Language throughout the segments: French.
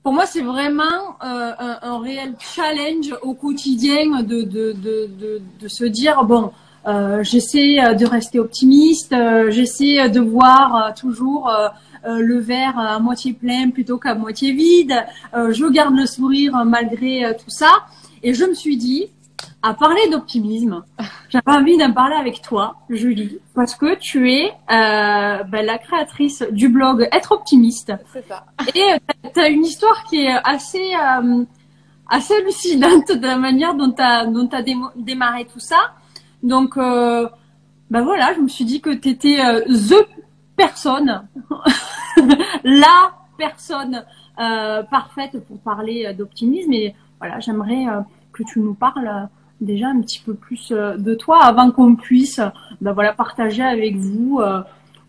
Pour moi, c'est vraiment un réel challenge au quotidien de se dire, bon, j'essaie de rester optimiste, j'essaie de voir toujours le verre à moitié plein plutôt qu'à moitié vide, je garde le sourire malgré tout ça. Et je me suis dit, à parler d'optimisme, j'avais envie d'en parler avec toi, Julie, parce que tu es la créatrice du blog Être optimiste. C'est ça. Et tu as une histoire qui est assez hallucinante de la manière dont tu as, démarré tout ça. Donc, voilà, je me suis dit que tu étais the personne, la personne parfaite pour parler d'optimisme. Et voilà, j'aimerais que tu nous parles déjà un petit peu plus de toi avant qu'on puisse voilà, partager avec vous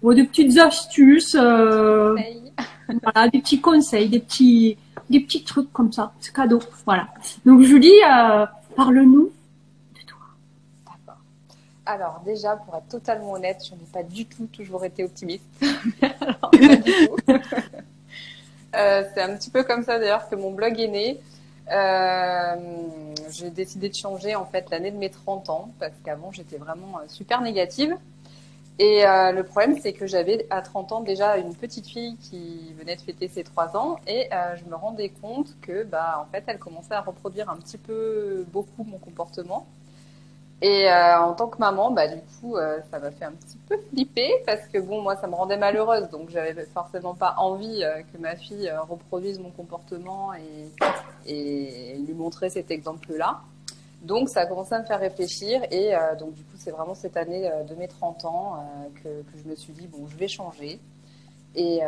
des petites astuces. Voilà, des petits conseils, des petits trucs comme ça. C'est cadeau. Voilà. Donc, Julie, parle-nous de toi. D'accord. Alors déjà, pour être totalement honnête, je n'ai pas du tout toujours été optimiste. Alors, pas du tout. C'est un petit peu comme ça d'ailleurs que mon blog est né. J'ai décidé de changer en fait l'année de mes 30 ans parce qu'avant j'étais vraiment super négative. Et le problème, c'est que j'avais à 30 ans déjà une petite fille qui venait de fêter ses 3 ans et je me rendais compte que en fait, elle commençait à reproduire un petit peu beaucoup mon comportement. Et en tant que maman, du coup, ça m'a fait un petit peu flipper parce que bon, moi, ça me rendait malheureuse, donc j'avais forcément pas envie que ma fille reproduise mon comportement et lui montrer cet exemple-là. Donc, ça a commencé à me faire réfléchir et donc, du coup, c'est vraiment cette année de mes 30 ans que je me suis dit, bon, je vais changer. Et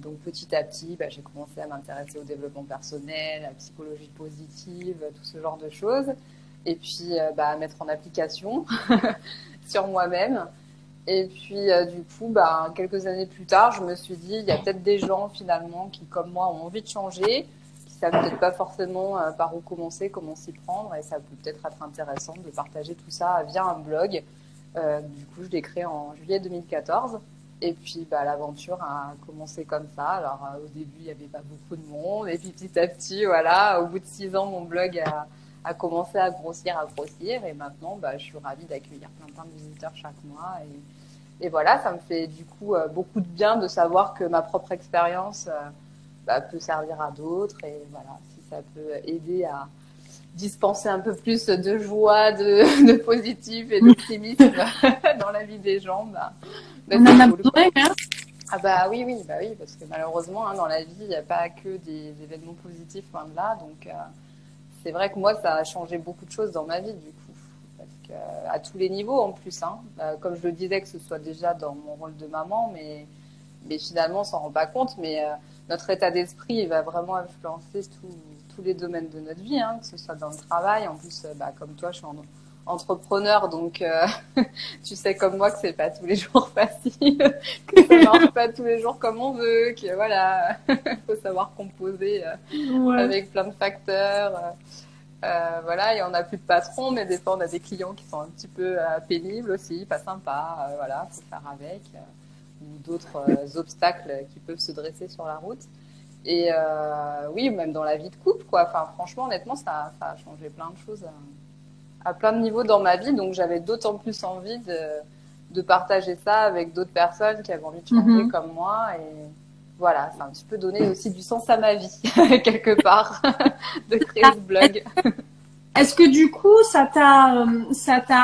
donc, petit à petit, j'ai commencé à m'intéresser au développement personnel, à la psychologie positive, tout ce genre de choses. Et puis, à mettre en application sur moi-même. Et puis, du coup, quelques années plus tard, je me suis dit, il y a peut-être des gens, finalement, qui, comme moi, ont envie de changer, qui savent peut-être pas forcément par où commencer, comment s'y prendre, et ça peut peut-être être intéressant de partager tout ça via un blog. Du coup, je l'ai créé en juillet 2014. Et puis, l'aventure a commencé comme ça. Alors, au début, il n'y avait pas beaucoup de monde. Et puis, petit à petit, voilà, au bout de 6 ans, mon blog a commencé à grossir. Et maintenant, je suis ravie d'accueillir plein de visiteurs chaque mois. Et voilà, ça me fait du coup beaucoup de bien de savoir que ma propre expérience peut servir à d'autres. Et voilà, si ça peut aider à dispenser un peu plus de joie, de positif et d'optimisme dans la vie des gens, On en c'est a cool, quoi. besoin, hein. Ah oui, parce que malheureusement, dans la vie, il n'y a pas que des événements positifs, loin de là. Donc, c'est vrai que moi, ça a changé beaucoup de choses dans ma vie, du coup. Parce que, à tous les niveaux, en plus, hein. Comme je le disais, que ce soit déjà dans mon rôle de maman, mais finalement, on s'en rend pas compte. Mais notre état d'esprit, il va vraiment influencer tous les domaines de notre vie, hein, que ce soit dans le travail. En plus, comme toi, je suis entrepreneur, donc tu sais comme moi que c'est pas tous les jours facile, que ça marche pas tous les jours comme on veut, que voilà, faut savoir composer Ouais. avec plein de facteurs. Voilà, et on n'a plus de patron, mais des fois on a des clients qui sont un petit peu pénibles aussi, pas sympas. Voilà, faut faire avec, ou d'autres obstacles qui peuvent se dresser sur la route. Et oui, même dans la vie de couple, quoi. Enfin, franchement, honnêtement, ça a changé plein de choses à plein de niveaux dans ma vie, donc j'avais d'autant plus envie de partager ça avec d'autres personnes qui avaient envie de changer comme moi. Et voilà, ça a un petit peu donné aussi du sens à ma vie, quelque part, de créer ce blog. Est-ce que du coup, ça t'a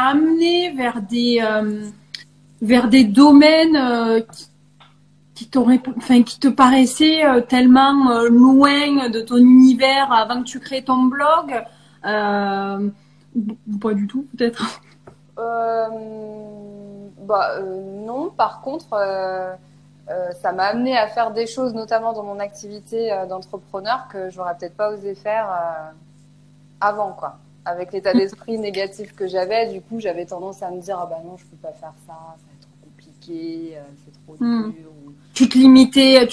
amené vers des domaines qui te paraissaient tellement loin de ton univers avant que tu crées ton blog, ou pas du tout, peut-être. Non, par contre, ça m'a amené à faire des choses, notamment dans mon activité d'entrepreneur, que j'aurais peut-être pas osé faire avant, quoi. Avec l'état d'esprit négatif que j'avais, du coup, j'avais tendance à me dire, ah bah non, je peux pas faire ça, ça va être trop compliqué, c'est trop dur. Tu te Ouais. limitais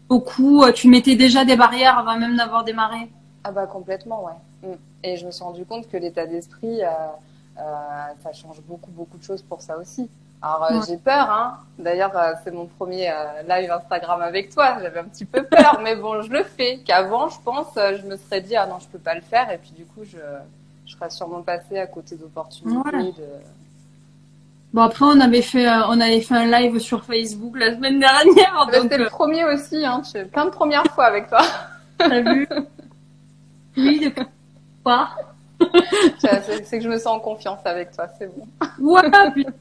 beaucoup, tu mettais déjà des barrières avant même d'avoir démarré. Ah bah complètement, ouais. Et je me suis rendu compte que l'état d'esprit, ça change beaucoup de choses pour ça aussi. Alors, Ouais. j'ai peur, hein. D'ailleurs, c'est mon premier live Instagram avec toi. J'avais un petit peu peur, mais bon, je le fais. Qu'avant, je pense, je me serais dit, ah non, je peux pas le faire. Et puis, du coup, je serais sûrement passée à côté Ouais. d'opportunités. Bon, après, on avait fait un live sur Facebook la semaine dernière, Ah bah, donc, c'était le premier aussi, hein. Je fais plein de premières fois avec toi. t'as vu? Oui, de quoi? C'est que je me sens en confiance avec toi, c'est bon. Ouais, puis, tu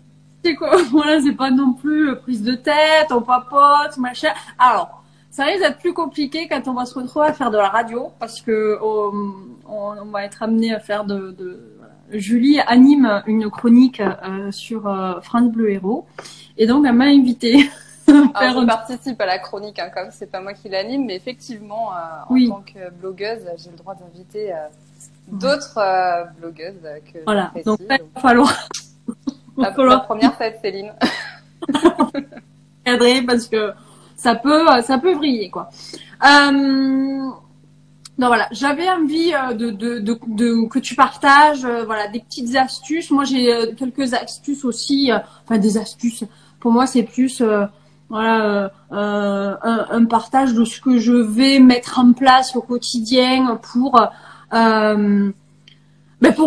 sais quoi, voilà, c'est pas non plus prise de tête, on papote, machin. Alors, ça risque d'être plus compliqué quand on va se retrouver à faire de la radio, parce que on va être amené à faire voilà. Julie anime une chronique sur France Bleu Héros, et donc elle m'a invité à Alors, faire je un... participe à la chronique, hein, comme c'est pas moi qui l'anime, mais effectivement, en Oui, tant que blogueuse, j'ai le droit d'inviter ouais. d'autres blogueuses que Voilà. Donc j'apprécie. là, Donc, il va la falloir première, ça va être Céline. cadrer parce que ça peut vriller, quoi. Donc voilà, j'avais envie que tu partages voilà des petites astuces. Moi j'ai quelques astuces aussi, enfin des astuces. Pour moi c'est plus voilà un partage de ce que je vais mettre en place au quotidien pour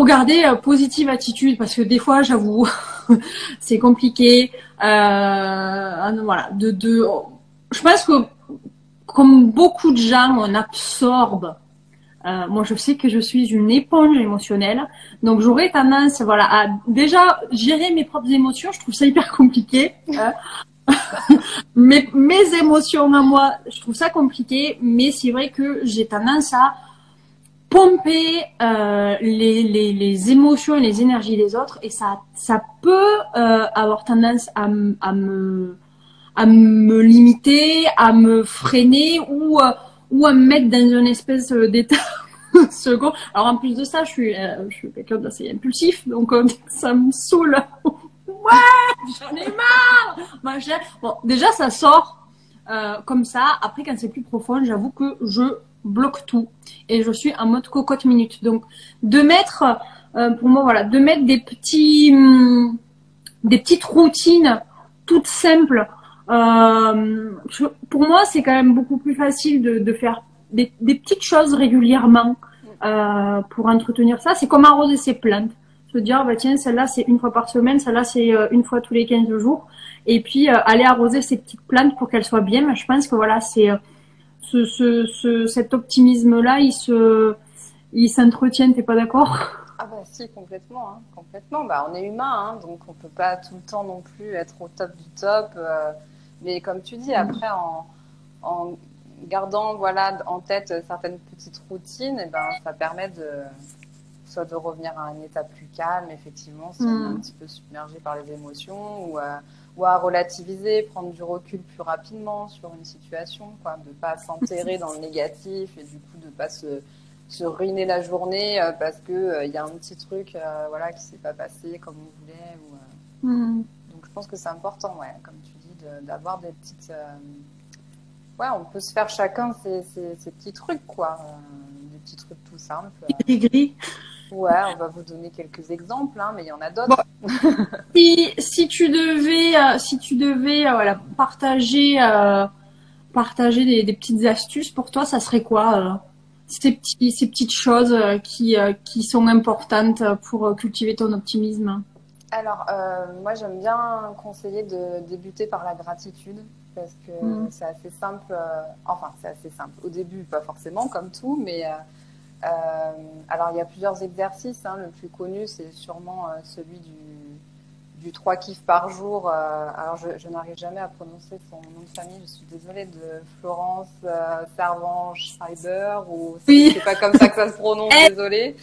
garder positive attitude parce que des fois j'avoue c'est compliqué. Voilà je pense que comme beaucoup de gens on absorbe moi, je sais que je suis une éponge émotionnelle, donc j'aurais tendance, voilà, à déjà gérer mes propres émotions. Je trouve ça hyper compliqué. Hein. Mes émotions à moi, je trouve ça compliqué, mais c'est vrai que j'ai tendance à pomper les émotions et les énergies des autres, et ça peut avoir tendance à me limiter, à me freiner ou à me mettre dans une espèce d'état second. Alors en plus de ça, je suis quelqu'un d'assez impulsif, donc ça me saoule. Ouais, j'en ai marre. Machin. Bon, déjà ça sort comme ça. Après, quand c'est plus profond, j'avoue que je bloque tout et je suis en mode cocotte minute. Donc de mettre, pour moi, voilà, de mettre des petites routines toutes simples. Pour moi, c'est quand même beaucoup plus facile de faire des petites choses régulièrement pour entretenir ça. C'est comme arroser ses plantes. Se dire, bah, tiens, celle-là, c'est une fois par semaine, celle-là, c'est une fois tous les 15 jours. Et puis, aller arroser ces petites plantes pour qu'elles soient bien. Mais je pense que voilà, c'est cet optimisme-là, il s'entretient, t'es pas d'accord? Ah bah si, complètement, hein, complètement. Bah, on est humain, hein, donc on peut pas tout le temps non plus être au top du top. Mais comme tu dis, après, en gardant voilà en tête certaines petites routines, et ben ça permet soit de revenir à un état plus calme, effectivement, si on est un petit peu submergé par les émotions, ou à relativiser, prendre du recul plus rapidement sur une situation, quoi, de pas s'enterrer dans le négatif et du coup de pas se ruiner la journée parce que y a un petit truc voilà qui s'est pas passé comme on voulait. Donc je pense que c'est important, ouais, comme tu dis, d'avoir des petites ouais, on peut se faire chacun ces petits trucs, quoi. Des petits trucs tout simples. Gris. Ouais, on va vous donner quelques exemples, hein, mais il y en a Bon, d'autres. si tu devais voilà, partager des petites astuces pour toi, ça serait quoi ces petites choses qui sont importantes pour cultiver ton optimisme? Alors, moi, j'aime bien conseiller de débuter par la gratitude parce que Mm. c'est assez simple. Enfin, c'est assez simple. Au début, pas forcément comme tout, mais alors il y a plusieurs exercices. Hein. Le plus connu, c'est sûrement celui du 3 kiffs par jour. Alors, je n'arrive jamais à prononcer son nom de famille. Je suis désolée, de Florence Servan-Schreiber, ou Oui, c'est pas comme ça que ça se prononce, elle, désolée.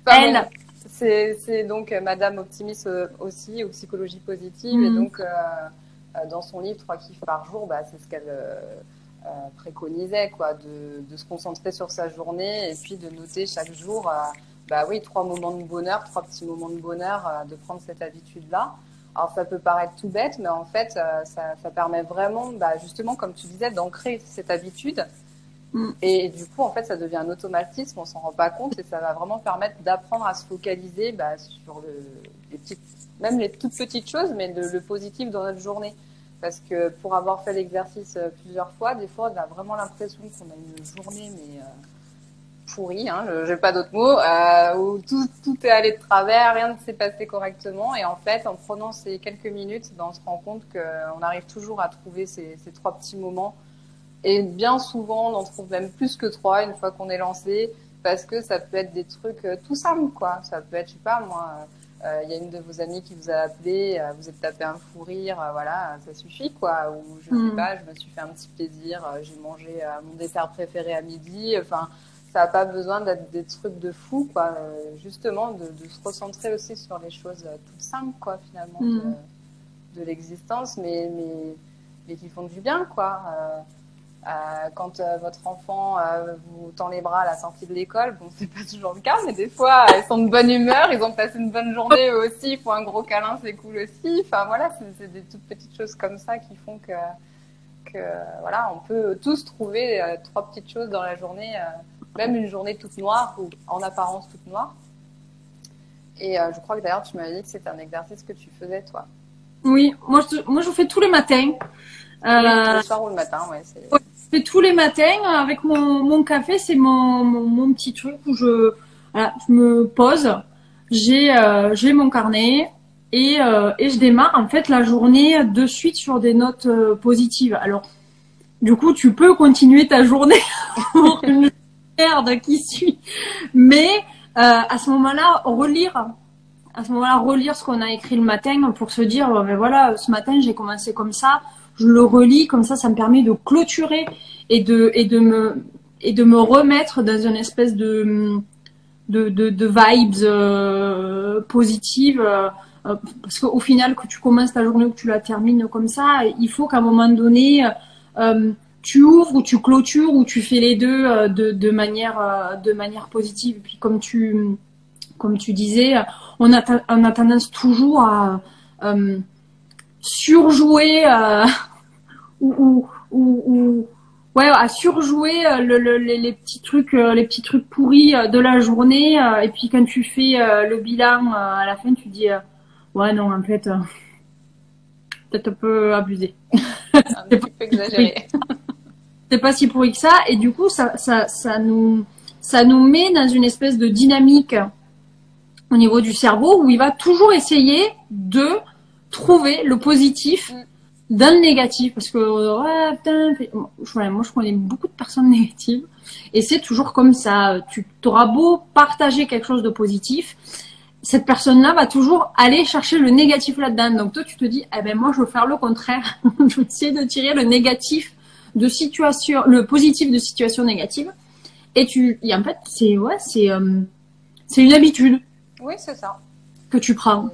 Enfin, bon, elle. c'est donc Madame Optimiste aussi, ou psychologie positive. Et Mm. donc, dans son livre 3 kiffs par jour, bah, c'est ce qu'elle préconisait, quoi, de se concentrer sur sa journée et puis de noter chaque jour, bah oui, 3 moments de bonheur, 3 petits moments de bonheur, de prendre cette habitude-là. Alors, ça peut paraître tout bête, mais en fait, ça permet vraiment, bah, justement, comme tu disais, d'ancrer cette habitude Et du coup, en fait, ça devient un automatisme, on s'en rend pas compte et ça va vraiment permettre d'apprendre à se focaliser sur les petites, même les toutes petites choses, mais le positif dans notre journée. Parce que pour avoir fait l'exercice plusieurs fois, des fois, on a vraiment l'impression qu'on a une journée, mais pourrie, hein, j'ai pas d'autres mots, où tout est allé de travers, rien ne s'est passé correctement. Et en fait, en prenant ces quelques minutes, on se rend compte qu'on arrive toujours à trouver ces trois petits moments. Et bien souvent, on en trouve même plus que trois une fois qu'on est lancé, parce que ça peut être des trucs tout simples, quoi. Ça peut être, je sais pas, moi, il y a une de vos amies qui vous a appelé, vous êtes tapé un fou rire, voilà, ça suffit, quoi. Ou je sais pas, je me suis fait un petit plaisir, j'ai mangé mon dessert préféré à midi, enfin, ça n'a pas besoin d'être des trucs de fou, quoi. Justement, de se recentrer aussi sur les choses toutes simples, quoi, finalement, de l'existence, mais qui font du bien, quoi. Quand votre enfant vous tend les bras à la sortie de l'école, bon, c'est pas toujours le cas, mais des fois, ils sont de bonne humeur, ils ont passé une bonne journée eux aussi, ils font un gros câlin, c'est cool aussi. Enfin, voilà, c'est des toutes petites choses comme ça qui font que voilà, on peut tous trouver trois petites choses dans la journée, même une journée toute noire ou en apparence toute noire. Et je crois que d'ailleurs, tu m'avais dit que c'était un exercice que tu faisais, toi. Oui, moi je fais tous les matins. Oui, le soir ou le matin, ouais. Je fais tous les matins avec mon café, c'est mon petit truc où je me pose, j'ai mon carnet et je démarre en fait la journée de suite sur des notes positives. Alors du coup, tu peux continuer ta journée pour une merde qui suit, mais à ce moment-là, relire ce qu'on a écrit le matin pour se dire, mais voilà, ce matin j'ai commencé comme ça, je le relis comme ça me permet de clôturer et de me remettre dans une espèce de vibes positives. Parce qu'au final, que tu commences ta journée ou que tu la termines comme ça, il faut qu'à un moment donné, tu ouvres ou tu clôtures ou tu fais les deux de manière positive. Et puis comme tu disais, on a tendance toujours à surjouer ou ouais, à surjouer les petits trucs pourris de la journée. Et puis quand tu fais le bilan à la fin, tu dis ouais non en fait peut-être un peu abusé. Un petit peu exagéré. C'est pas si pourri que ça. Et du coup ça nous met dans une espèce de dynamique au niveau du cerveau où il va toujours essayer de trouver le positif dans le négatif, parce que ouais, putain, moi je connais beaucoup de personnes négatives et c'est toujours comme ça. Tu auras beau partager quelque chose de positif, cette personne-là va toujours aller chercher le négatif là-dedans. Donc toi tu te dis, eh ben moi je veux faire le contraire, je vais essayer de tirer le négatif de situation, le positif de situation négative. Et en fait c'est une habitude. Oui, c'est ça. Que tu prends.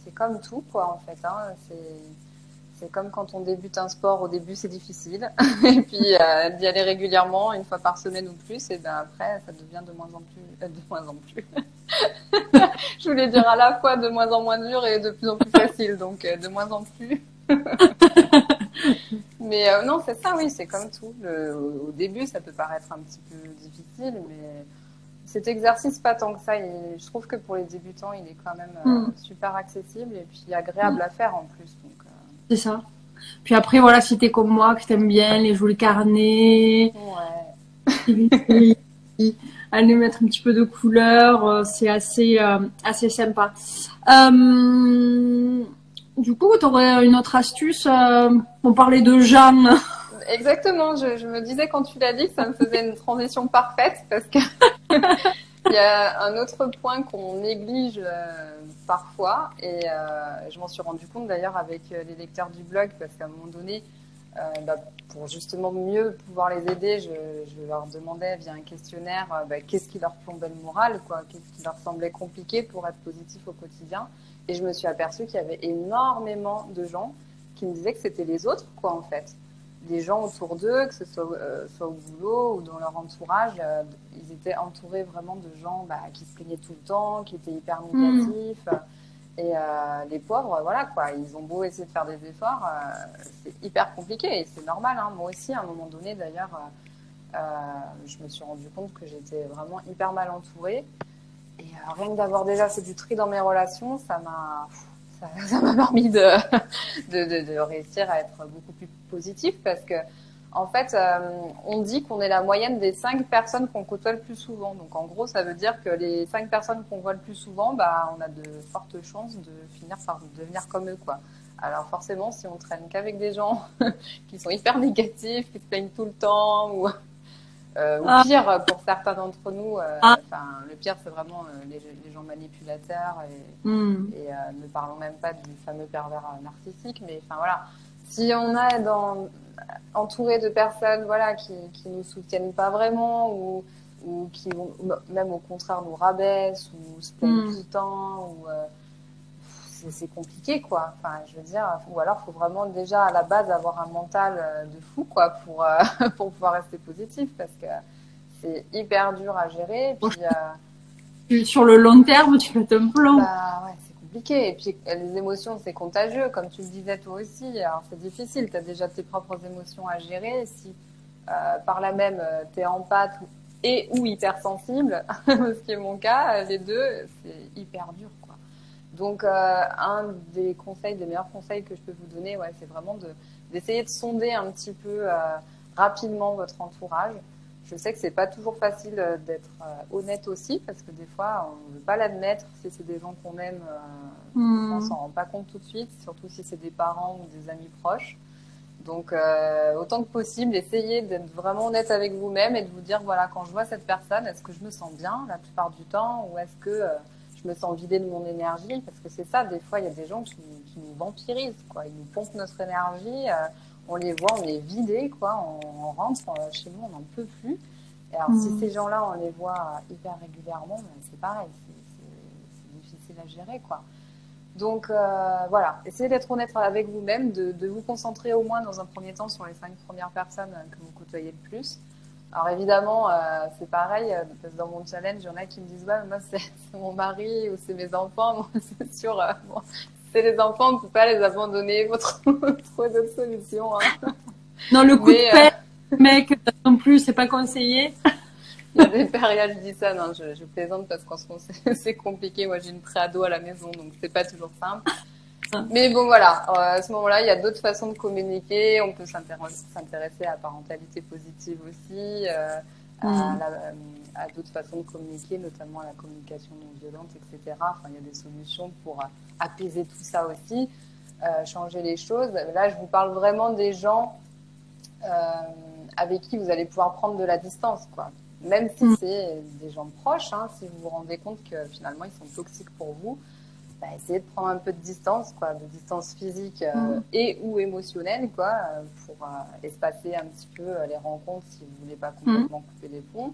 C'est comme tout, quoi, en fait. Hein. C'est comme quand on débute un sport. Au début, c'est difficile. Et puis, d'y aller régulièrement, une fois par semaine ou plus, et ben après, ça devient de moins en plus. Je voulais dire à la fois de moins en moins dur et de plus en plus facile. Donc, de moins en plus. Mais non, c'est ça, oui, c'est comme tout. Au début, ça peut paraître un petit peu difficile, mais cet exercice, pas tant que ça. Je trouve que pour les débutants, il est quand même super accessible et puis agréable à faire en plus. Donc, c'est ça. Puis après, voilà, si t'es comme moi, que t'aimes bien les jolis carnets, aller mettre un petit peu de couleur, c'est assez sympa. Du coup, t'aurais une autre astuce pour parler de Jeanne. Exactement, je me disais quand tu l'as dit que ça me faisait une transition parfaite parce que il y a un autre point qu'on néglige parfois et je m'en suis rendu compte d'ailleurs avec les lecteurs du blog parce qu'à un moment donné, pour justement mieux pouvoir les aider, je leur demandais via un questionnaire qu'est-ce qui leur plombait le moral, quoi, qu'est-ce qui leur semblait compliqué pour être positif au quotidien. Et je me suis aperçue qu'il y avait énormément de gens qui me disaient que c'était les autres, quoi, en fait. Des gens autour d'eux, que ce soit au boulot ou dans leur entourage, ils étaient entourés vraiment de gens qui se plaignaient tout le temps, qui étaient hyper négatifs. Et les pauvres, voilà quoi, ils ont beau essayer de faire des efforts, c'est hyper compliqué et c'est normal. Hein. Moi aussi, à un moment donné, d'ailleurs, je me suis rendu compte que j'étais vraiment hyper mal entourée. Et rien que d'avoir déjà fait du tri dans mes relations, ça m'a permis de réussir à être beaucoup plus positif parce que, en fait, on dit qu'on est la moyenne des 5 personnes qu'on côtoie le plus souvent. Donc, en gros, ça veut dire que les 5 personnes qu'on voit le plus souvent, bah, on a de fortes chances de finir par devenir comme eux, quoi. Alors, forcément, si on traîne qu'avec des gens qui sont hyper négatifs, qui se plaignent tout le temps, ou pire pour certains d'entre nous, le pire c'est vraiment les gens manipulateurs et ne parlons même pas du fameux pervers narcissique, mais enfin voilà, si on est entouré de personnes voilà qui nous soutiennent pas vraiment ou qui vont même au contraire nous rabaissent ou se plaignent tout le temps ou c'est compliqué quoi. Enfin, je veux dire, ou alors faut vraiment déjà à la base avoir un mental de fou quoi pour pouvoir rester positif parce que c'est hyper dur à gérer. Puis sur le long terme, tu pètes un plomb. Bah ouais, c'est compliqué. Et puis les émotions, c'est contagieux, comme tu le disais toi aussi. Alors c'est difficile. Tu as déjà tes propres émotions à gérer. Si par là même t'es empathe et ou hypersensible, ce qui est mon cas, les deux, c'est hyper dur quoi. Donc, un des meilleurs conseils que je peux vous donner, ouais, c'est vraiment d'essayer de sonder un petit peu rapidement votre entourage. Je sais que c'est pas toujours facile d'être honnête aussi, parce que des fois, on ne veut pas l'admettre. Si c'est des gens qu'on aime, on s'en rend pas compte tout de suite, surtout si c'est des parents ou des amis proches. Donc, autant que possible, essayez d'être vraiment honnête avec vous-même et de vous dire, voilà, quand je vois cette personne, est-ce que je me sens bien la plupart du temps ou est-ce que je me sens vidée de mon énergie, parce que c'est ça, des fois, il y a des gens qui nous vampirisent, quoi. Ils nous pompent notre énergie, on les voit, on est vidé, quoi. On rentre chez nous, on n'en peut plus. Et alors, si ces gens-là, on les voit hyper régulièrement, ben, c'est pareil, c'est difficile à gérer, quoi. Donc, voilà, essayez d'être honnête avec vous-même, de vous concentrer au moins dans un premier temps sur les 5 premières personnes que vous côtoyez le plus. Alors évidemment, c'est pareil, parce que dans mon challenge, il y en a qui me disent, ouais, moi c'est mon mari ou c'est mes enfants. Moi, c'est sûr, bon, c'est les enfants, on ne peut pas les abandonner, il faut trouver d'autres solutions. Hein. Non, le coup de pelle, mec, non plus, c'est pas conseillé. Il y a des périodes, je dis ça, non, je plaisante parce qu'en ce moment c'est compliqué. Moi j'ai une préado à la maison, donc c'est pas toujours simple. Mais bon voilà, à ce moment-là, il y a d'autres façons de communiquer. On peut s'intéresser à la parentalité positive aussi, à d'autres façons de communiquer, notamment à la communication non violente, etc. Enfin, il y a des solutions pour apaiser tout ça aussi, changer les choses. Là, je vous parle vraiment des gens avec qui vous allez pouvoir prendre de la distance, quoi. Même si c'est des gens proches, hein, si vous vous rendez compte que finalement ils sont toxiques pour vous, bah, essayez de prendre un peu de distance, quoi, de distance physique et ou émotionnelle, quoi, pour espacer un petit peu les rencontres si vous voulez pas complètement couper les ponts.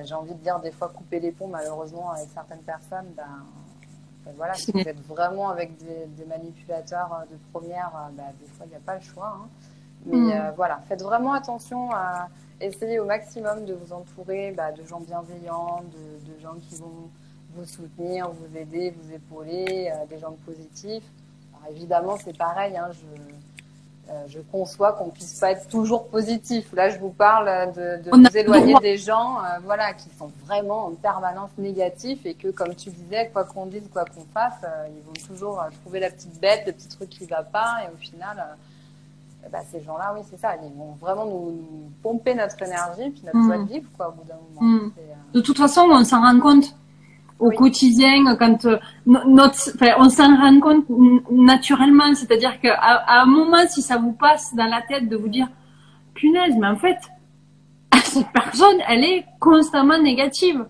J'ai envie de dire des fois couper les ponts, malheureusement avec certaines personnes, ben voilà, si vous êtes vraiment avec des manipulateurs de première, des fois il n'y a pas le choix. Hein. Mais voilà, faites vraiment attention à essayer au maximum de vous entourer de gens bienveillants, de gens qui vont vous soutenir, vous aider, vous épauler, des gens positifs. Alors évidemment, c'est pareil, hein, je conçois qu'on puisse pas être toujours positif. Là, je vous parle de vous éloigner des gens voilà, qui sont vraiment en permanence négatifs et que, comme tu disais, quoi qu'on dise, quoi qu'on fasse, ils vont toujours trouver la petite bête, le petit truc qui va pas et au final... ces gens-là, oui, c'est ça. Ils vont vraiment nous pomper notre énergie puis notre joie de vivre, quoi, au bout d'un moment. De toute façon, on s'en rend compte au quotidien quand on s'en rend compte naturellement. C'est-à-dire qu'à un moment, si ça vous passe dans la tête de vous dire, punaise, mais en fait, cette personne, elle est constamment négative.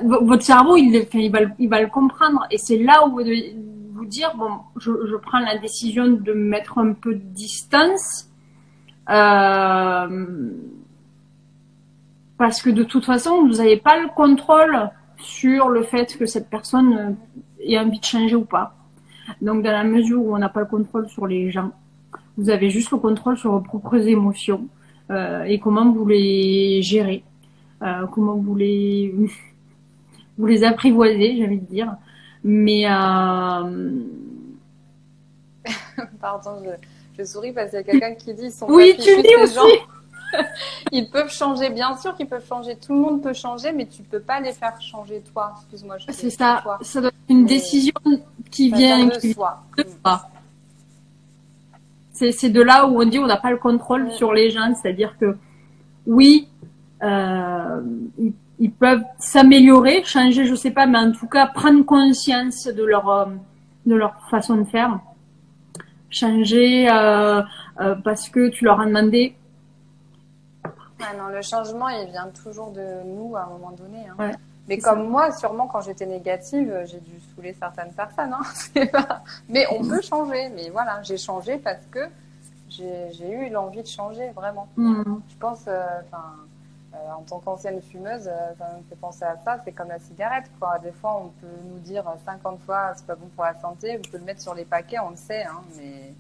Votre cerveau, il va le comprendre. Et c'est là où vous devez vous dire, bon, je prends la décision de mettre un peu de distance, parce que de toute façon, vous n'avez pas le contrôle sur le fait que cette personne ait envie de changer ou pas. Donc, dans la mesure où on n'a pas le contrôle sur les gens, vous avez juste le contrôle sur vos propres émotions et comment vous les gérez, comment vous les apprivoisez, j'ai envie de dire. Mais pardon, je souris parce qu'il y a quelqu'un qui dit ils sont oui, tu dis aussi. Ils peuvent changer, bien sûr qu'ils peuvent changer. Tout le monde peut changer, mais tu peux pas les faire changer toi. Excuse-moi, je C'est fais ça. toi. Ça doit être une Mais décision qui ça vient vient, de soi. de soi. C'est de là où on dit on n'a pas le contrôle Mm. sur les gens. C'est-à-dire que oui, euh, ils peuvent s'améliorer, changer, je sais pas, mais en tout cas prendre conscience de leur façon de faire, changer parce que tu leur as demandé. Ouais, non, le changement, il vient toujours de nous à un moment donné, hein. Ouais, Mais c'est ça. comme moi, sûrement quand j'étais négative, j'ai dû saouler certaines personnes, hein. C'est pas... Mais on peut changer. Mais voilà, j'ai changé parce que j'ai eu l'envie de changer, vraiment. Mm. Je pense, en tant qu'ancienne fumeuse, ça me fait penser à ça, c'est comme la cigarette, quoi. Des fois, on peut nous dire 50 fois c'est pas bon pour la santé, on peut le mettre sur les paquets, on le sait, hein, mais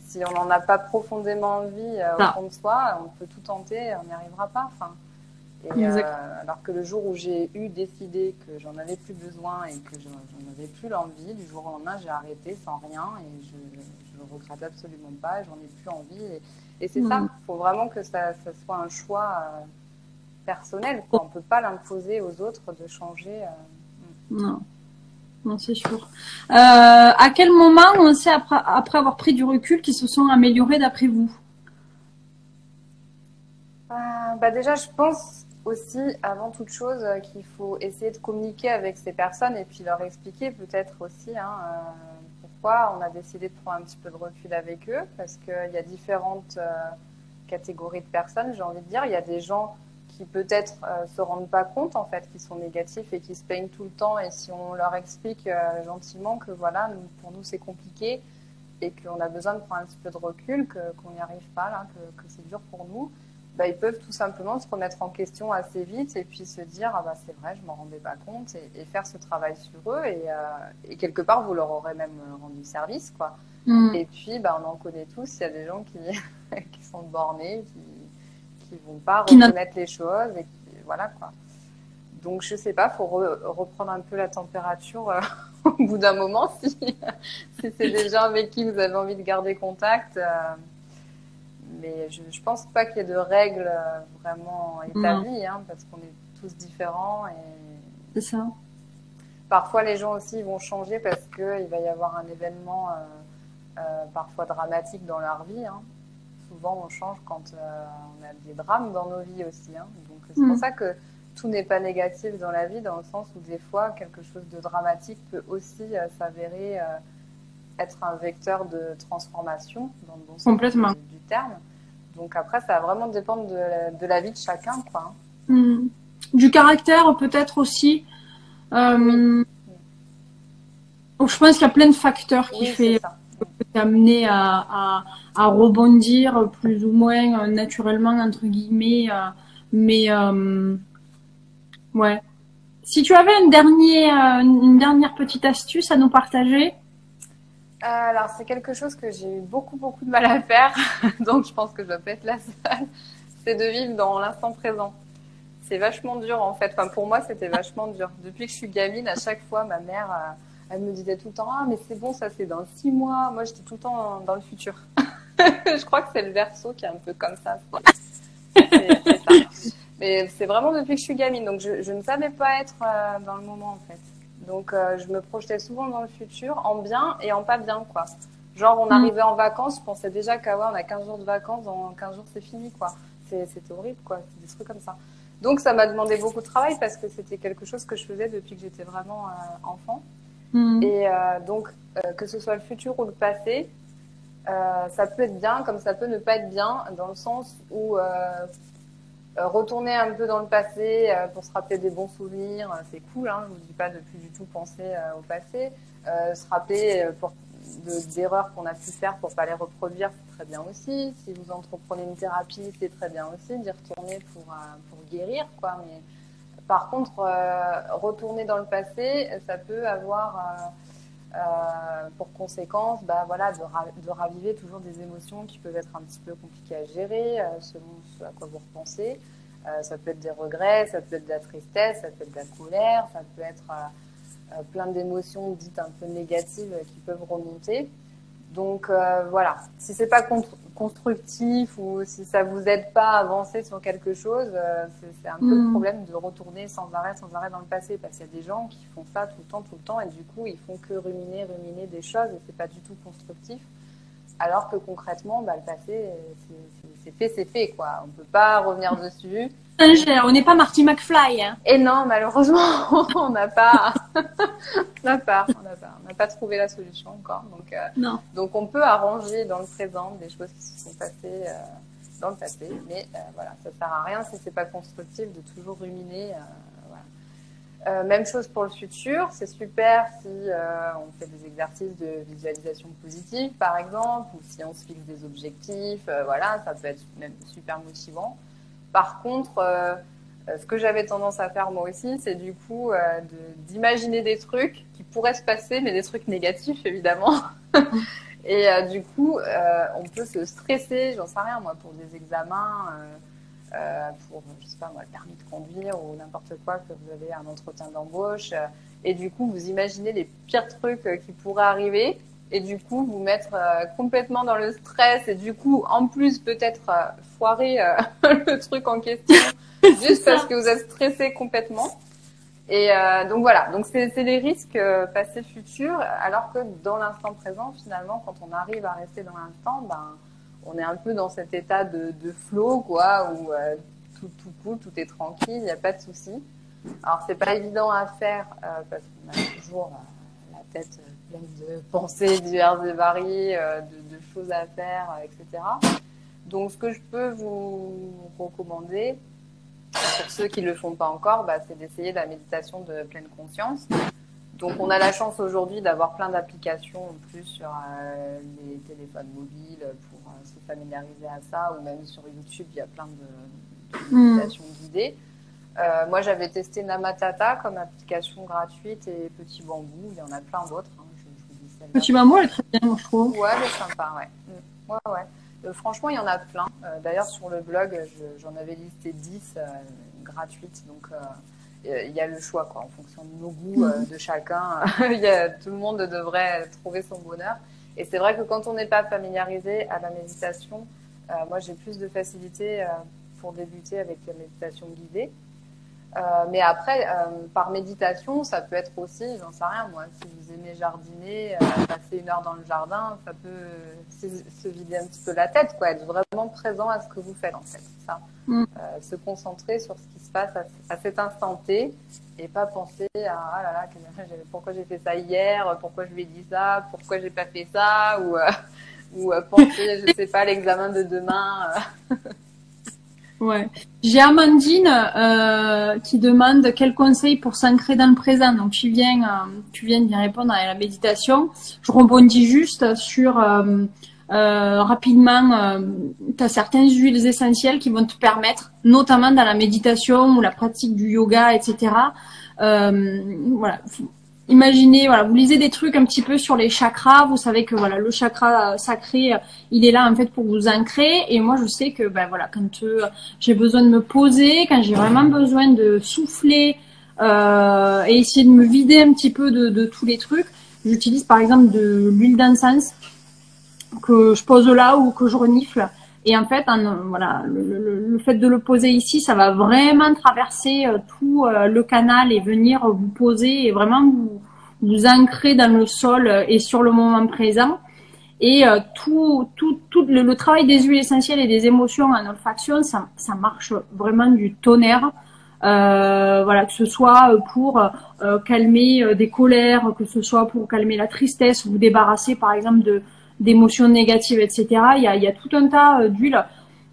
si on n'en a pas profondément envie au Ça. fond de soi, on peut tout tenter, on n'y arrivera pas. Enfin, et Exact. alors que le jour où j'ai eu décidé que j'en avais plus besoin et que j'en avais plus l'envie, du jour au lendemain, j'ai arrêté sans rien et je le regrette absolument pas, j'en ai plus envie. Et c'est ça, Mm. il faut vraiment que ça soit un choix personnel, quoi. On peut pas l'imposer aux autres de changer. Non, non, c'est sûr. À quel moment on sait, après avoir pris du recul, qu'ils se sont améliorés d'après vous? Bah déjà, je pense aussi, avant toute chose, qu'il faut essayer de communiquer avec ces personnes et puis leur expliquer peut-être aussi hein, pourquoi on a décidé de prendre un petit peu de recul avec eux, parce qu'il y a différentes catégories de personnes, j'ai envie de dire. Il y a des gens qui peut-être se rendent pas compte en fait qu'ils sont négatifs et qui se plaignent tout le temps, et si on leur explique gentiment que voilà, pour nous c'est compliqué et qu'on a besoin de prendre un petit peu de recul, qu'on n'y arrive pas là, que c'est dur pour nous, bah, ils peuvent tout simplement se remettre en question assez vite et puis se dire ah bah c'est vrai, je m'en rendais pas compte, et faire ce travail sur eux, et quelque part vous leur aurez même rendu service, quoi. Mm. Et puis bah, on en connaît tous, il y a des gens qui, qui sont bornés, qui vont pas Qui n'en- reconnaître les choses et qui, voilà quoi. Donc je sais pas, faut reprendre un peu la température au bout d'un moment si, si c'est des gens avec qui vous avez envie de garder contact. Mais je pense pas qu'il y ait de règles vraiment Non, établies, hein, parce qu'on est tous différents, et c'est ça. parfois les gens aussi vont changer parce qu'il va y avoir un événement parfois dramatique dans leur vie, hein. Souvent on change quand on a des drames dans nos vies aussi, hein. Donc c'est pour Mm. ça que tout n'est pas négatif dans la vie, dans le sens où des fois quelque chose de dramatique peut aussi s'avérer être un vecteur de transformation dans le bon sens Complètement. du terme. Donc après, ça va vraiment dépendre de la vie de chacun, quoi. Mm. Du caractère peut-être aussi. Oui, Donc, je pense qu'il y a plein de facteurs qui oui, c'est fait ça. que t'es amené à rebondir plus ou moins naturellement entre guillemets. Mais ouais. Si tu avais une dernière petite astuce à nous partager. Alors, c'est quelque chose que j'ai eu beaucoup, beaucoup de mal à faire, donc je pense que je dois pas être la seule, c'est de vivre dans l'instant présent. C'est vachement dur, en fait. Enfin, pour moi, c'était vachement dur. Depuis que je suis gamine, à chaque fois, ma mère, elle me disait tout le temps, ah, mais c'est bon, ça c'est dans 6 mois. Moi, j'étais tout le temps dans le futur. Je crois que c'est le Verseau qui est un peu comme ça. C'est ça. Mais c'est vraiment depuis que je suis gamine. Donc, je ne savais pas être dans le moment, en fait. Donc, je me projetais souvent dans le futur, en bien et en pas bien, quoi. Genre, on Mm. arrivait en vacances, je pensais déjà qu'à ouais, on a 15 jours de vacances, dans 15 jours, c'est fini, quoi. C'était horrible, quoi. C'est des trucs comme ça. Donc, ça m'a demandé beaucoup de travail parce que c'était quelque chose que je faisais depuis que j'étais vraiment enfant. Mm. Et donc, que ce soit le futur ou le passé, ça peut être bien comme ça peut ne pas être bien, dans le sens où retourner un peu dans le passé pour se rappeler des bons souvenirs, c'est cool, hein, je vous dis pas de plus du tout penser au passé. Se rappeler d'erreurs qu'on a pu faire pour pas les reproduire, c'est très bien aussi. Si vous entreprenez une thérapie, c'est très bien aussi d'y retourner pour guérir, quoi. Mais par contre, retourner dans le passé, ça peut avoir pour conséquence, bah, voilà, de raviver toujours des émotions qui peuvent être un petit peu compliquées à gérer selon ce à quoi vous repensez. Ça peut être des regrets, ça peut être de la tristesse, ça peut être de la colère, ça peut être plein d'émotions dites un peu négatives qui peuvent remonter. Donc voilà, si c'est pas constructif ou si ça vous aide pas à avancer sur quelque chose, c'est un peu le problème de retourner sans arrêt dans le passé, parce qu'il y a des gens qui font ça tout le temps, et du coup ils font que ruminer des choses et c'est pas du tout constructif. Alors que concrètement, bah, le passé, c'est fait, quoi. On peut pas revenir dessus. On n'est pas Marty McFly. Hein. Et non, malheureusement, on n'a pas trouvé la solution encore. Non. Donc on peut arranger dans le présent des choses qui se sont passées dans le passé, mais voilà, ça sert à rien si c'est pas constructif de toujours ruminer. Même chose pour le futur, c'est super si on fait des exercices de visualisation positive par exemple, ou si on se fixe des objectifs, voilà, ça peut être même super motivant. Par contre, ce que j'avais tendance à faire moi aussi, c'est du coup d'imaginer des trucs qui pourraient se passer, mais des trucs négatifs évidemment. Et du coup, on peut se stresser, j'en sais rien moi, pour des examens. Pour, je sais pas moi, le permis de conduire ou n'importe quoi, que vous avez un entretien d'embauche. Et du coup, vous imaginez les pires trucs qui pourraient arriver. Et du coup, vous mettre complètement dans le stress. Et du coup, en plus, peut-être foirer le truc en question. Juste parce que vous êtes stressé complètement. Et donc voilà. Donc c'est les risques passé-futur. Alors que dans l'instant présent, finalement, quand on arrive à rester dans l'instant, ben, on est un peu dans cet état de flow, quoi, où tout coule, tout est tranquille, il n'y a pas de souci. Alors, c'est pas évident à faire parce qu'on a toujours la tête pleine de pensées diverses et variées, de choses à faire, etc. Donc, ce que je peux vous recommander, pour ceux qui ne le font pas encore, bah, c'est d'essayer la méditation de pleine conscience. Donc, on a la chance aujourd'hui d'avoir plein d'applications en plus sur les téléphones mobiles pour se familiariser à ça, ou même sur YouTube, il y a plein de méditations guidées. Moi, j'avais testé Namatata comme application gratuite et Petit Bambou. Il y en a plein d'autres. Hein. Je vous dis celle-là. Petit Bambou, elle est très bien, je trouve. Ouais, elle est sympa, ouais. Ouais. Franchement, il y en a plein. D'ailleurs, sur le blog, j'en avais listé 10 gratuites. Donc, il y a le choix, quoi, en fonction de nos goûts de chacun. Tout le monde devrait trouver son bonheur. Et c'est vrai que quand on n'est pas familiarisé à la méditation, moi j'ai plus de facilité pour débuter avec la méditation guidée. Mais après, par méditation, ça peut être aussi, j'en sais rien moi, si vous aimez jardiner, passer 1 heure dans le jardin, ça peut se vider un petit peu la tête, quoi, être vraiment présent à ce que vous faites en fait, ça. Se concentrer sur ce qui se passe à cet instant T et pas penser à ah là là, pourquoi j'ai fait ça hier, pourquoi je lui ai dit ça, pourquoi j'ai pas fait ça, ou penser, je sais pas, l'examen de demain. Ouais. J'ai Amandine qui demande quel conseil pour s'ancrer dans le présent. Donc tu viens d'y répondre à la méditation. Je rebondis juste sur rapidement, tu as certaines huiles essentielles qui vont te permettre, notamment dans la méditation ou la pratique du yoga, etc. Voilà. Imaginez, voilà, vous lisez des trucs un petit peu sur les chakras. Vous savez que voilà, le chakra sacré, il est là en fait pour vous ancrer. Et moi, je sais que ben voilà, quand j'ai besoin de me poser, quand j'ai vraiment besoin de souffler et essayer de me vider un petit peu de tous les trucs, j'utilise par exemple de l'huile d'encens que je pose là ou que je renifle. Et en fait, voilà, le fait de le poser ici, ça va vraiment traverser tout le canal et venir vous poser et vraiment vous ancrer dans le sol et sur le moment présent. Et tout le travail des huiles essentielles et des émotions en olfaction, ça marche vraiment du tonnerre. Voilà, que ce soit pour calmer des colères, que ce soit pour calmer la tristesse, vous débarrasser par exemple d'émotions négatives, etc. Il y a tout un tas d'huiles.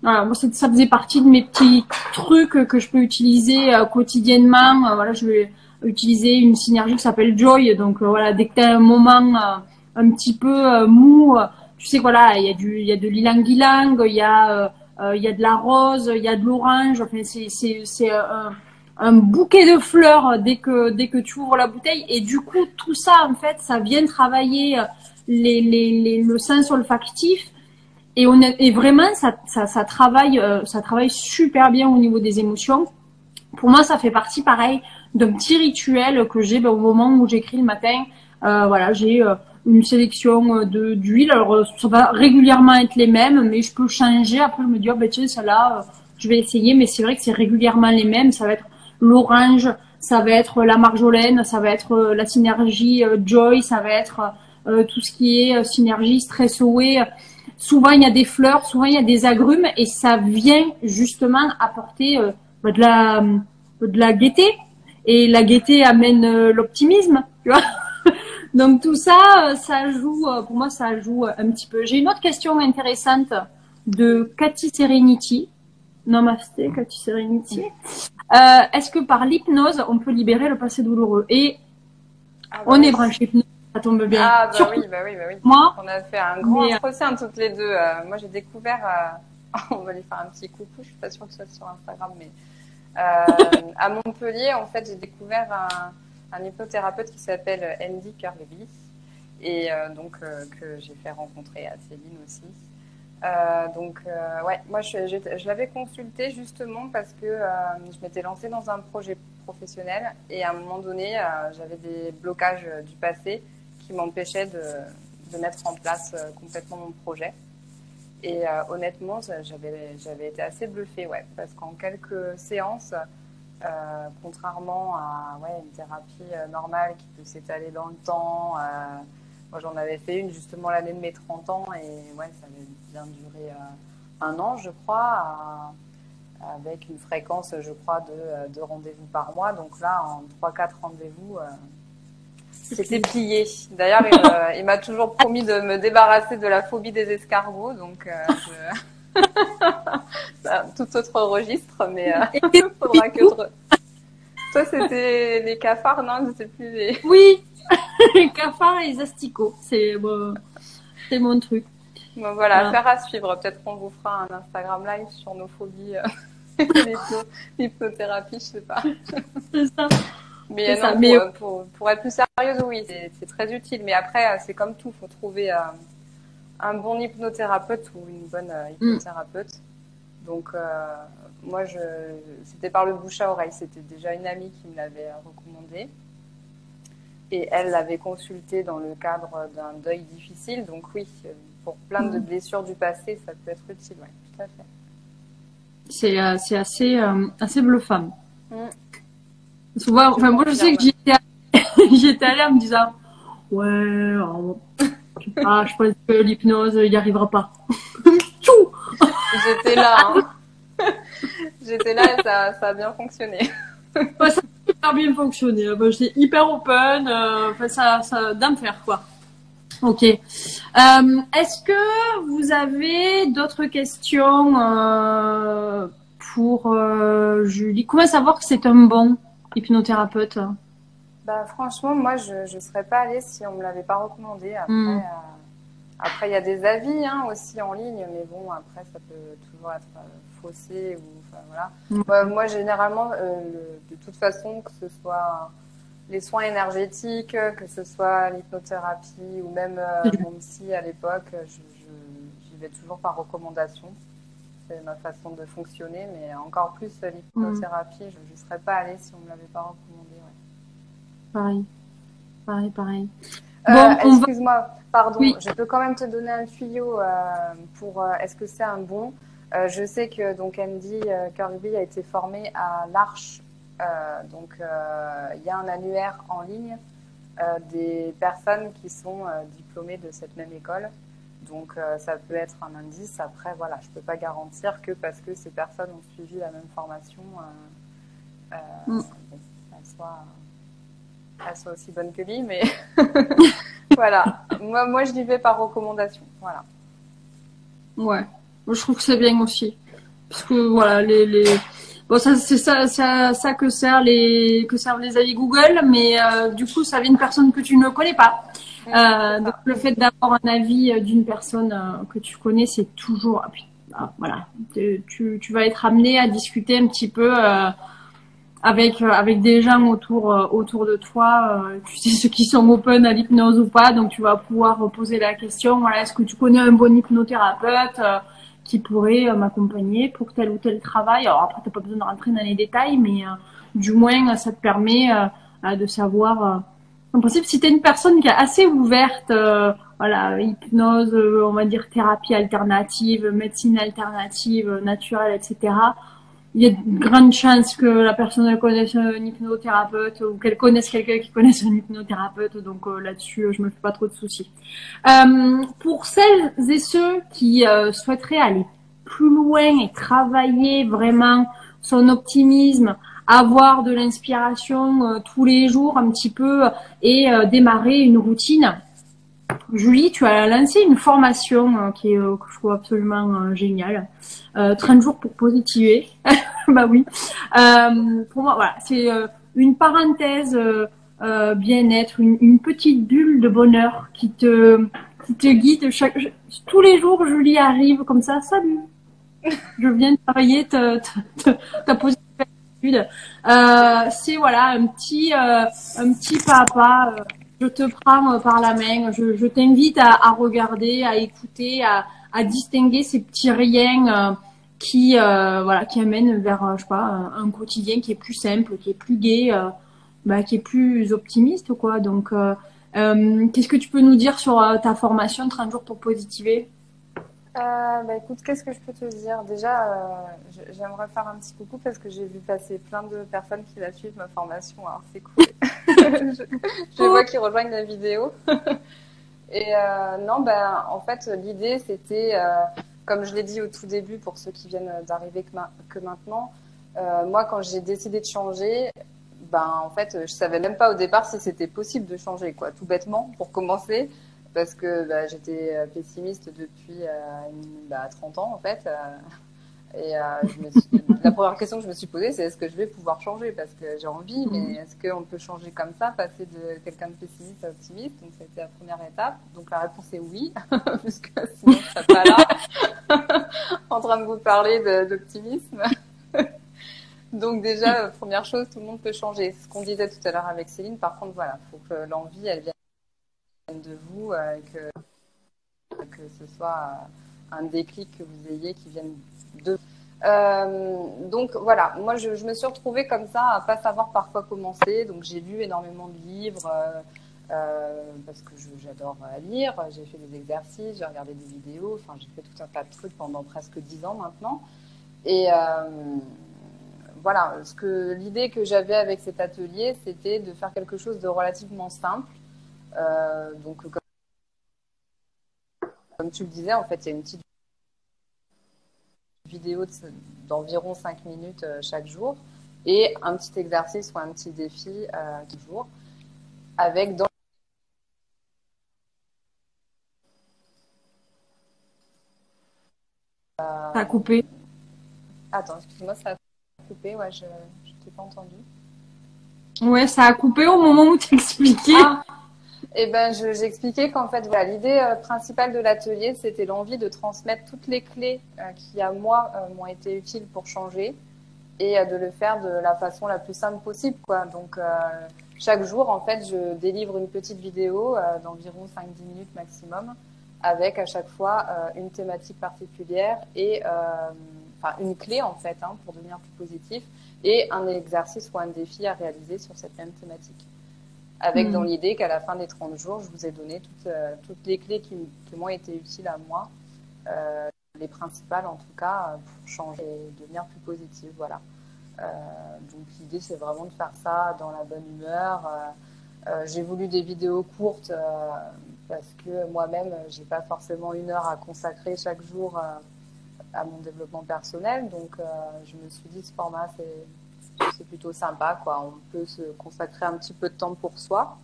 Voilà, moi, ça faisait partie de mes petits trucs que je peux utiliser quotidiennement. Voilà, je vais utiliser une synergie qui s'appelle Joy. Donc voilà, dès que tu as un moment un petit peu mou, tu sais voilà, il y a de l'ylang-ylang, il y a de la rose, il y a de l'orange. Enfin, c'est un bouquet de fleurs dès que tu ouvres la bouteille. Et du coup, tout ça, en fait, ça vient travailler le sens olfactif et vraiment ça travaille super bien au niveau des émotions. Pour moi, ça fait partie pareil d'un petit rituel que j'ai au moment où j'écris le matin. Voilà, j'ai une sélection d'huile. Alors, ça va régulièrement être les mêmes, mais je peux changer. Après, je me dis, oh, ben, tiens, celle-là, je vais essayer. Mais c'est vrai que c'est régulièrement les mêmes. Ça va être l'orange, ça va être la marjolaine, ça va être la synergie Joy, ça va être tout ce qui est synergie Stress Away. Souvent, il y a des fleurs, souvent, il y a des agrumes, et ça vient justement apporter de la gaieté. Et la gaieté amène l'optimisme, tu vois. Donc tout ça, ça joue, pour moi, ça joue un petit peu. J'ai une autre question intéressante de Cathy Serenity. Namasté, Cathy Serenity. Est-ce que par l'hypnose, on peut libérer le passé douloureux? Et on est branché hypnose, ça tombe bien. Ah bah oui, bah oui, bah oui. Moi, on a fait un grand entretien toutes les deux. Moi, j'ai découvert, on va lui faire un petit coucou, je suis pas sûre que ce soit sur Instagram, mais à Montpellier, en fait, j'ai découvert un hypnothérapeute qui s'appelle Andy Kirby et que j'ai fait rencontrer à Céline aussi. Ouais, moi je l'avais consulté justement parce que je m'étais lancée dans un projet professionnel et à un moment donné j'avais des blocages du passé qui m'empêchaient de mettre en place complètement mon projet. Et honnêtement, j'avais été assez bluffée, ouais, parce qu'en quelques séances, contrairement à une thérapie normale qui peut s'étaler dans le temps, moi j'en avais fait une justement l'année de mes 30 ans et ouais, ça avait bien duré un an, je crois, avec une fréquence, je crois, de rendez-vous par mois. Donc là, en 3-4 rendez-vous, c'était plié. D'ailleurs, il m'a toujours promis de me débarrasser de la phobie des escargots, donc tout autre registre, mais faudra que Toi, c'était les cafards, non? C'était plus les... Oui, les cafards et les asticots, c'est mon truc. Bon, voilà, affaire à suivre. Peut-être qu'on vous fera un Instagram live sur nos phobies, l'hypnothérapie, je sais pas. C'est ça. Mais non, pour être plus sérieuse, oui, c'est très utile. Mais après, c'est comme tout, faut trouver un bon hypnothérapeute ou une bonne hypnothérapeute. Donc, moi, c'était par le bouche à oreille. C'était déjà une amie qui me l'avait recommandé. Et elle l'avait consulté dans le cadre d'un deuil difficile. Donc oui, pour plein de blessures du passé, ça peut être utile, ouais, tout à fait. C'est assez bluffant. Souvent, enfin, moi je sais que j'y étais allée en me disant ouais, je pense que l'hypnose il n'y arrivera pas. J'étais là, hein. J'étais là et ça a bien fonctionné. Ouais, ça a super bien fonctionné. J'étais hyper open, ça d'enfer quoi. Ok. Est-ce que vous avez d'autres questions pour Julie? Comment savoir que c'est un bon hypnothérapeute? Bah franchement, moi je serais pas allée si on me l'avait pas recommandé. Après il y a des avis aussi en ligne, mais bon après ça peut toujours être faussé ou voilà. Moi généralement de toute façon que ce soit les soins énergétiques, que ce soit l'hypnothérapie ou même mon psy à l'époque, j'y vais toujours par recommandation. C'est ma façon de fonctionner, mais encore plus l'hypnothérapie, je ne serais pas allée si on ne me l'avait pas recommandé. Ouais. Pareil. Excuse-moi, pardon, oui. Je peux quand même te donner un tuyau pour est-ce que c'est un bon. Je sais que donc Andy Kirby a été formé à l'Arche. Donc, il y a un annuaire en ligne des personnes qui sont diplômées de cette même école. Donc, ça peut être un indice. Après, voilà, je ne peux pas garantir que parce que ces personnes ont suivi la même formation, bon, elles soient aussi bonnes que lui. Mais voilà, moi, je l'y vais par recommandation. Voilà. Ouais, moi, je trouve que c'est bien aussi. Parce que, voilà, bon, c'est ça que servent les avis Google, mais du coup, ça vient d'une personne que tu ne connais pas. Donc, le fait d'avoir un avis d'une personne que tu connais, c'est toujours... voilà, tu vas être amené à discuter un petit peu avec des gens autour de toi. Tu sais ceux qui sont open à l'hypnose ou pas, donc tu vas pouvoir poser la question, voilà, est-ce que tu connais un bon hypnothérapeute qui pourrait m'accompagner pour tel ou tel travail. Alors après, t'as pas besoin de rentrer dans les détails, mais du moins, ça te permet de savoir En principe, si tu es une personne qui est assez ouverte, voilà, hypnose, on va dire thérapie alternative, médecine alternative, naturelle, etc., il y a de grandes chances que la personne elle connaisse un hypnothérapeute ou qu'elle connaisse quelqu'un qui connaisse un hypnothérapeute. Donc là-dessus, je me fais pas trop de soucis. Pour celles et ceux qui souhaiteraient aller plus loin et travailler vraiment son optimisme, avoir de l'inspiration tous les jours un petit peu et démarrer une routine. Julie, tu as lancé une formation qui est, que je trouve absolument géniale. 30 jours pour positiver. Bah oui. Pour moi, voilà, c'est une parenthèse bien-être, une petite bulle de bonheur qui te guide tous les jours. Julie arrive comme ça. Salut. Je viens de travailler ta positive attitude. C'est voilà un petit pas à pas. Je te prends par la main. Je t'invite à regarder, à écouter, à distinguer ces petits riens qui voilà qui amènent vers je sais pas un quotidien qui est plus simple, qui est plus gai, bah, qui est plus optimiste quoi. Donc qu'est-ce que tu peux nous dire sur ta formation 30 jours pour positiver? Bah écoute, qu'est-ce que je peux te dire? Déjà, j'aimerais faire un petit coucou parce que j'ai vu passer plein de personnes qui la suivent ma formation. Alors c'est cool. Je vois qu'ils rejoignent la vidéo. Et non, ben en fait, l'idée c'était, comme je l'ai dit au tout début pour ceux qui viennent d'arriver que maintenant, moi quand j'ai décidé de changer, ben en fait, je savais même pas au départ si c'était possible de changer, quoi, tout bêtement pour commencer. Parce que bah, j'étais pessimiste depuis 30 ans en fait. Et la première question que je me suis posée, c'est est-ce que je vais pouvoir changer? Parce que j'ai envie, mais est-ce qu'on peut changer comme ça, passer de quelqu'un de pessimiste à optimiste? Donc c'était la première étape. Donc la réponse est oui, puisque sinon je serais pas là en train de vous parler d'optimisme. Donc déjà, première chose, tout le monde peut changer. Ce qu'on disait tout à l'heure avec Céline, par contre, voilà, faut que l'envie, elle vienne de vous, que ce soit un déclic que vous ayez qui vienne de donc voilà, moi je me suis retrouvée comme ça à pas savoir par quoi commencer. Donc j'ai lu énormément de livres parce que j'adore lire, j'ai fait des exercices, j'ai regardé des vidéos, enfin j'ai fait tout un tas de trucs pendant presque 10 ans maintenant. Et voilà, l'idée que j'avais avec cet atelier, c'était de faire quelque chose de relativement simple. Donc comme tu le disais, en fait, il y a une petite vidéo d'environ 5 minutes chaque jour et un petit exercice ou un petit défi chaque jour avec dans Ça a coupé. Attends, excuse-moi, ça a coupé, ouais, je t'ai pas entendu. Ouais, ça a coupé au moment où tu expliquais. Ah. Eh ben, j'expliquais qu'en fait, voilà, l'idée principale de l'atelier, c'était l'envie de transmettre toutes les clés qui, à moi, m'ont été utiles pour changer et de le faire de la façon la plus simple possible, quoi. Donc, chaque jour, en fait, je délivre une petite vidéo d'environ 5-10 minutes maximum avec à chaque fois une thématique particulière et enfin, une clé, en fait, hein, pour devenir plus positif et un exercice ou un défi à réaliser sur cette même thématique. Avec dans l'idée qu'à la fin des 30 jours, je vous ai donné toutes les clés qui m'ont été utiles à moi, les principales en tout cas, pour changer et devenir plus positive. Voilà. Donc l'idée, c'est vraiment de faire ça dans la bonne humeur. J'ai voulu des vidéos courtes parce que moi-même, j'ai pas forcément 1 heure à consacrer chaque jour à mon développement personnel. Donc je me suis dit, ce format, c'est plutôt sympa, quoi. On peut se consacrer un petit peu de temps pour soi.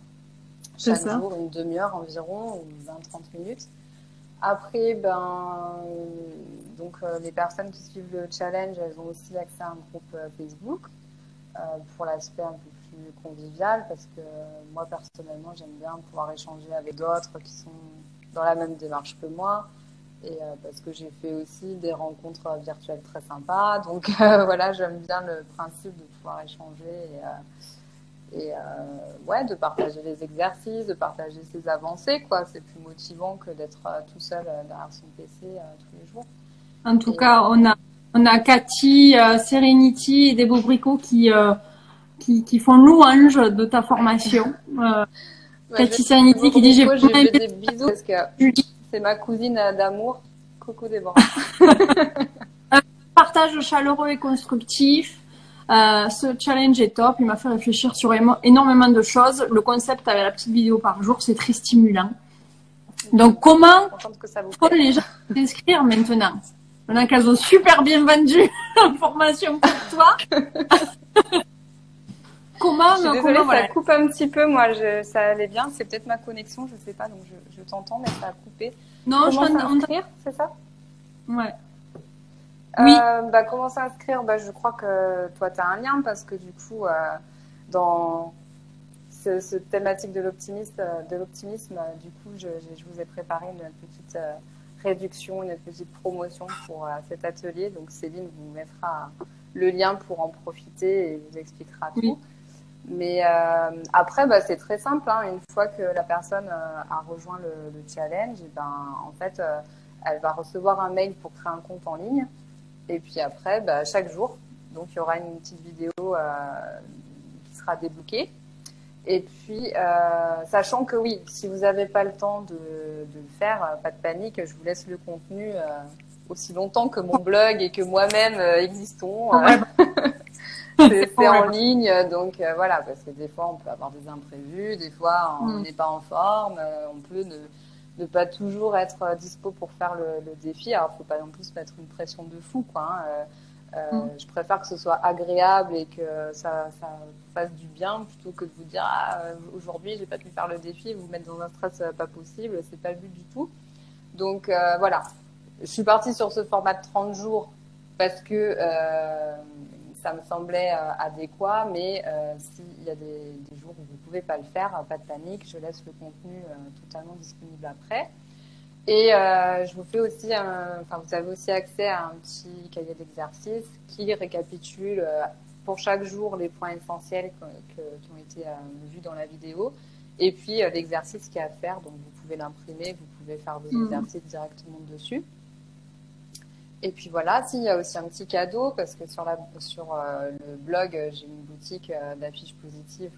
Chaque jour, une demi-heure environ, ou 20-30 minutes. Après, donc, les personnes qui suivent le challenge, elles ont aussi accès à un groupe Facebook pour l'aspect un peu plus convivial, parce que moi, personnellement, j'aime bien pouvoir échanger avec d'autres qui sont dans la même démarche que moi. Et parce que j'ai fait aussi des rencontres virtuelles très sympas. Donc voilà, j'aime bien le principe de pouvoir échanger et ouais, de partager les exercices, de partager ses avancées, quoi. C'est plus motivant que d'être tout seul derrière son PC tous les jours. En tout cas, on a Cathy, Serenity et des Bobricots qui font louange de ta formation. Bah, Laetitia Aniti qui dit j'ai je vraiment lui aimé fais des bisous parce que Julie. c'est ma cousine d'amour. Coucou Déborah. Partage chaleureux et constructif. Ce challenge est top. Il m'a fait réfléchir sur énormément de choses. Le concept avec la petite vidéo par jour, c'est très stimulant. Donc, comment Que ça vous font plaît. les gens s'inscrire maintenant? Maintenant qu'elles ont super bien vendu l'information pour toi. Je suis désolée, ça voilà. coupe un petit peu. Moi, ça allait bien. C'est peut-être ma connexion, je sais pas. Donc, je t'entends, mais ça a coupé. Non, comment s'inscrire, c'est ça? Ouais. Oui. Comment s'inscrire? Je crois que toi, tu as un lien parce que du coup, dans ce thématique de l'optimisme, du coup, je vous ai préparé une petite réduction, une petite promotion pour cet atelier. Donc, Céline vous mettra le lien pour en profiter et vous expliquera tout. Oui. Mais après, c'est très simple. Hein. Une fois que la personne a rejoint le challenge, en fait, elle va recevoir un mail pour créer un compte en ligne. Et puis après, chaque jour, donc il y aura une petite vidéo qui sera débloquée. Et puis, sachant que oui, si vous n'avez pas le temps de le faire, pas de panique, je vous laisse le contenu aussi longtemps que mon blog et que moi-même existons. C'est en ligne, donc voilà, parce que des fois on peut avoir des imprévus, des fois on n'est pas en forme, on peut ne pas toujours être dispo pour faire le défi. Alors il faut pas non plus se mettre une pression de fou, quoi. Hein. Je préfère que ce soit agréable et que ça fasse du bien plutôt que de vous dire aujourd'hui j'ai pas pu faire le défi, vous mettre dans un stress pas possible, c'est pas le but du tout. Donc voilà, je suis partie sur ce format de 30 jours parce que ça me semblait adéquat, mais s'il y a des jours où vous ne pouvez pas le faire, pas de panique, je laisse le contenu totalement disponible après. Et je vous fais aussi vous avez aussi accès à un petit cahier d'exercices qui récapitule pour chaque jour les points essentiels qui ont été vus dans la vidéo. Et puis l'exercice qu'il y a à faire, donc vous pouvez l'imprimer, vous pouvez faire vos exercices directement dessus. Et puis voilà, il y a aussi un petit cadeau parce que sur le blog, j'ai une boutique d'affiches positives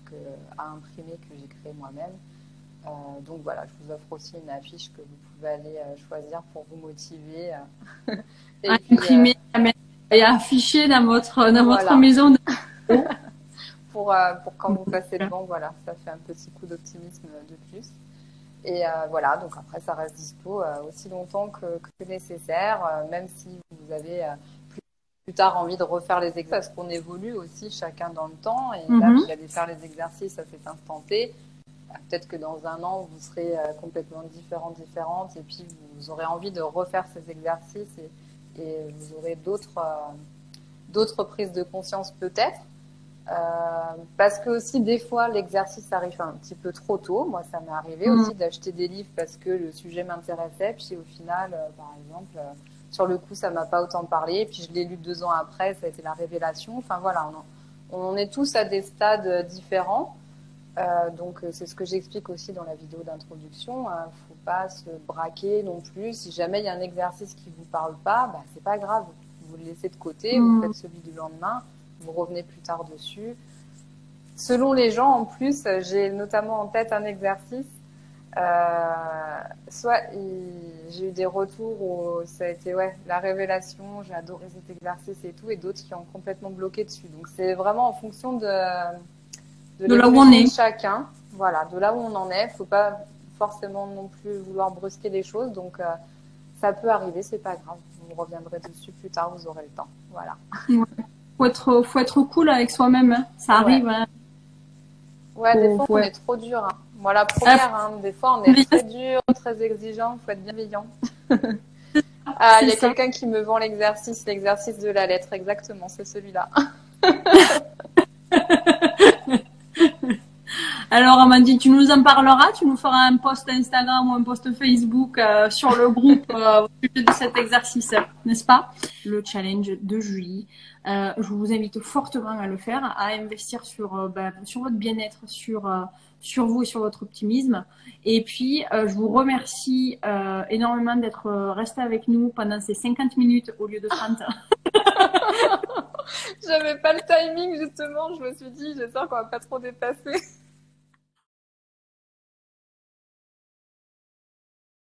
à imprimer que j'ai créée moi-même. Donc voilà, je vous offre aussi une affiche que vous pouvez aller choisir pour vous motiver. Et imprimer et afficher dans votre maison. pour quand vous passez devant, voilà, ça fait un petit coup d'optimisme de plus. Et voilà, donc après, ça reste dispo aussi longtemps que nécessaire, même si vous avez plus tard envie de refaire les exercices, parce qu'on évolue aussi chacun dans le temps. Et là, vous allez faire les exercices à cet instant T. Peut-être que dans un an, vous serez complètement différente, et puis vous aurez envie de refaire ces exercices et vous aurez d'autres prises de conscience peut-être. Parce que aussi des fois l'exercice arrive un petit peu trop tôt. Moi ça m'est arrivé aussi d'acheter des livres parce que le sujet m'intéressait, puis au final par exemple sur le coup ça m'a pas autant parlé, puis je l'ai lu 2 ans après, ça a été la révélation. Enfin voilà, on est tous à des stades différents, donc c'est ce que j'explique aussi dans la vidéo d'introduction. Faut pas se braquer non plus. Si jamais il y a un exercice qui vous parle pas, c'est pas grave, vous le laissez de côté, vous faites celui du lendemain. Vous revenez plus tard dessus. Selon les gens, en plus, j'ai notamment en tête un exercice. Soit j'ai eu des retours où ça a été la révélation, j'ai adoré cet exercice et tout, et d'autres qui ont complètement bloqué dessus. Donc c'est vraiment en fonction de là où on est. Chacun, voilà, de là où on en est. Faut pas forcément non plus vouloir brusquer les choses. Donc ça peut arriver, c'est pas grave. Vous reviendrez dessus plus tard, vous aurez le temps. Voilà. Faut être cool avec soi-même, hein. Ça arrive. Hein. Ouais, des fois on est trop dur. Hein. Moi la première, des fois on est très dur, très exigeant, faut être bienveillant. Il y a quelqu'un qui me vend l'exercice de la lettre, exactement, c'est celui-là. Alors Amandine, tu nous en parleras, tu nous feras un post Instagram ou un post Facebook sur le groupe au sujet de cet exercice, n'est-ce pas? Le challenge de Julie. Je vous invite fortement à le faire, à investir sur votre bien-être, sur vous et sur votre optimisme. Et puis, je vous remercie énormément d'être resté avec nous pendant ces 50 minutes au lieu de 30. J'avais pas le timing justement, je me suis dit j'espère qu'on va pas trop dépasser.